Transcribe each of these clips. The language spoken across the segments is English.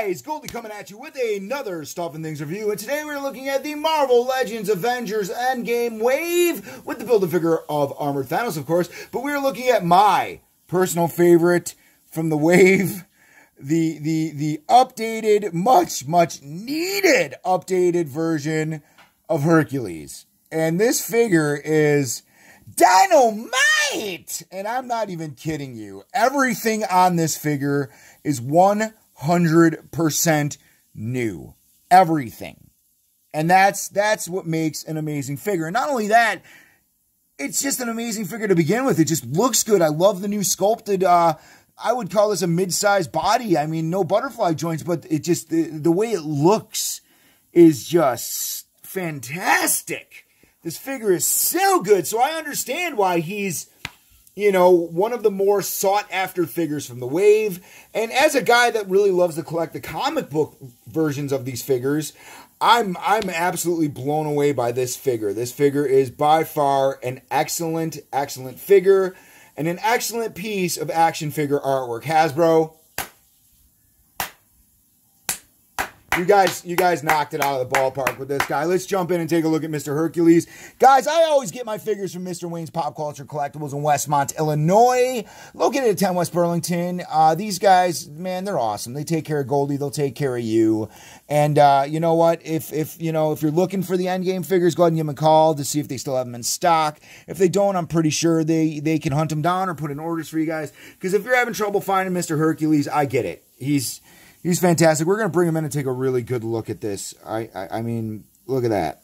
guys, Goldie coming at you with another Stuff and Things review, and today we're looking at the Marvel Legends Avengers Endgame wave with the Build-A-Figure of Armored Thanos, of course, but we're looking at my personal favorite from the wave, the updated, much needed updated version of Hercules. And this figure is dynamite! And I'm not even kidding you. Everything on this figure is 100% new. Everything. And that's what makes an amazing figure. And not only that, it's just an amazing figure to begin with. It just looks good. I love the new sculpted, I would call this a mid-sized body. I mean, no butterfly joints, but it just, the way it looks is just fantastic. This figure is so good. So I understand why he's, you know, one of the more sought-after figures from the wave. And as a guy that really loves to collect the comic book versions of these figures, I'm absolutely blown away by this figure. This figure is by far an excellent figure and an excellent piece of action figure artwork. Hasbro, you guys knocked it out of the ballpark with this guy. Let's jump in and take a look at Mr. Hercules. Guys, I always get my figures from Mr. Wayne's Pop Culture Collectibles in Westmont, Illinois, located at 10 West Burlington. These guys, man, they're awesome. They take care of Goldie. They'll take care of you. And you know what? If you're looking for the Endgame figures, go ahead and give them a call to see if they still have them in stock. If they don't, I'm pretty sure they can hunt them down or put in orders for you guys. Because if you're having trouble finding Mr. Hercules, I get it. He's fantastic. We're going to bring him in and take a really good look at this. I mean, look at that.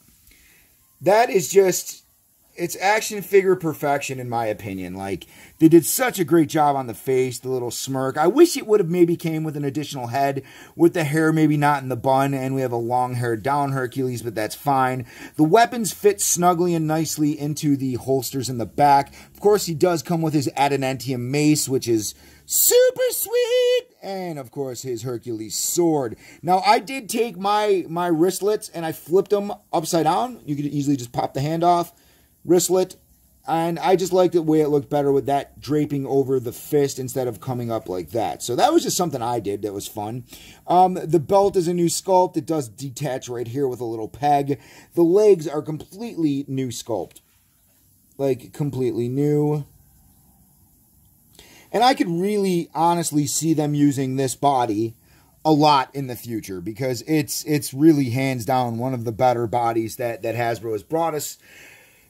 That is just, it's action figure perfection in my opinion. Like, they did such a great job on the face, the little smirk. I wish it would have maybe came with an additional head, with the hair maybe not in the bun, and we have a long-haired down Hercules, but that's fine. The weapons fit snugly and nicely into the holsters in the back. Of course, he does come with his adamantium mace, which is super sweet, and of course his Hercules sword. Now I did take my wristlets and I flipped them upside down. You could easily just pop the hand off, wristlet, and I just liked the way it looked better with that draping over the fist instead of coming up like that. So that was just something I did that was fun. The belt is a new sculpt. It does detach right here with a little peg. The legs are completely new sculpt, like completely new. And I could really, honestly see them using this body a lot in the future because it's really hands down one of the better bodies that Hasbro has brought us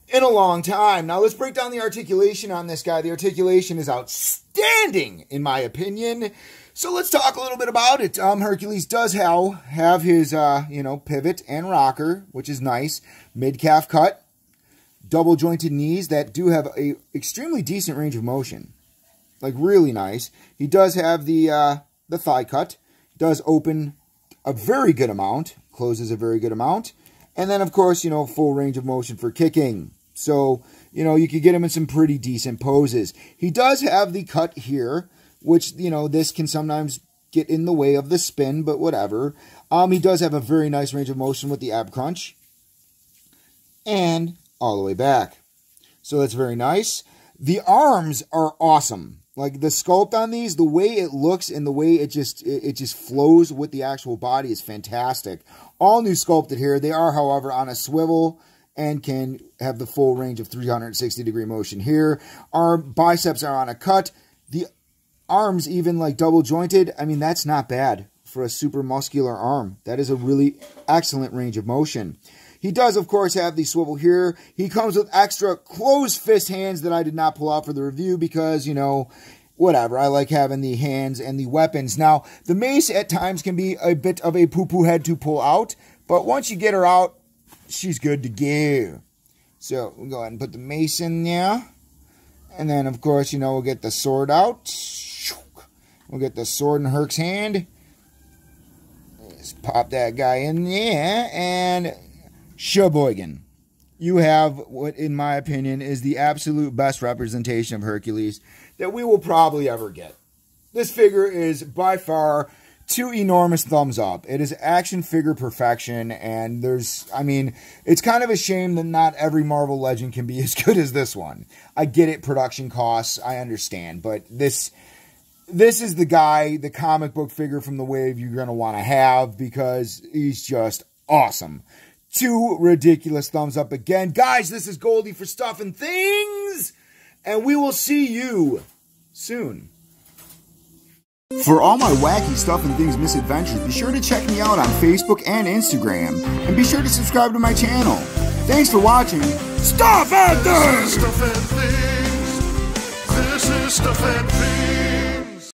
in a long time. Now let's break down the articulation on this guy. The articulation is outstanding in my opinion. So let's talk a little bit about it. Hercules does have his pivot and rocker, which is nice. Mid-calf cut, double jointed knees that do have a extremely decent range of motion. Like, really nice. He does have the thigh cut. Does open a very good amount. Closes a very good amount. And then, of course, full range of motion for kicking. So, you could get him in some pretty decent poses. He does have the cut here, which, this can sometimes get in the way of the spin, but whatever. He does have a very nice range of motion with the ab crunch. And all the way back. So that's very nice. The arms are awesome. Like, the sculpt on these, the way it looks and the way it just flows with the actual body is fantastic. All new sculpted here. They are, however, on a swivel and can have the full range of 360-degree motion here. Our biceps are on a cut. The arms even, like, double jointed. I mean, that's not bad for a super muscular arm. That is a really excellent range of motion. He does, of course, have the swivel here. He comes with extra closed fist hands that I did not pull out for the review because, whatever. I like having the hands and the weapons. Now, the mace at times can be a bit of a poo-poo head to pull out, but once you get her out, she's good to go. So, we'll go ahead and put the mace in there. And then, of course, we'll get the sword out. We'll get the sword in Herc's hand. Just pop that guy in there, and Sheboygan. You have what, in my opinion, is the absolute best representation of Hercules that we will probably ever get. This figure is by far 2 enormous thumbs up. It is action figure perfection, and it's kind of a shame that not every Marvel Legend can be as good as this one. I get it, production costs, I understand, but this this is the guy, the comic book figure from the wave you're going to want to have because he's just awesome. 2 ridiculous thumbs up again. Guys, this is Goldie for Stuff and Things, and we will see you soon. For all my wacky Stuff and Things misadventures, be sure to check me out on Facebook and Instagram, and be sure to subscribe to my channel. Thanks for watching Stuff and Things! This is Stuff and Things.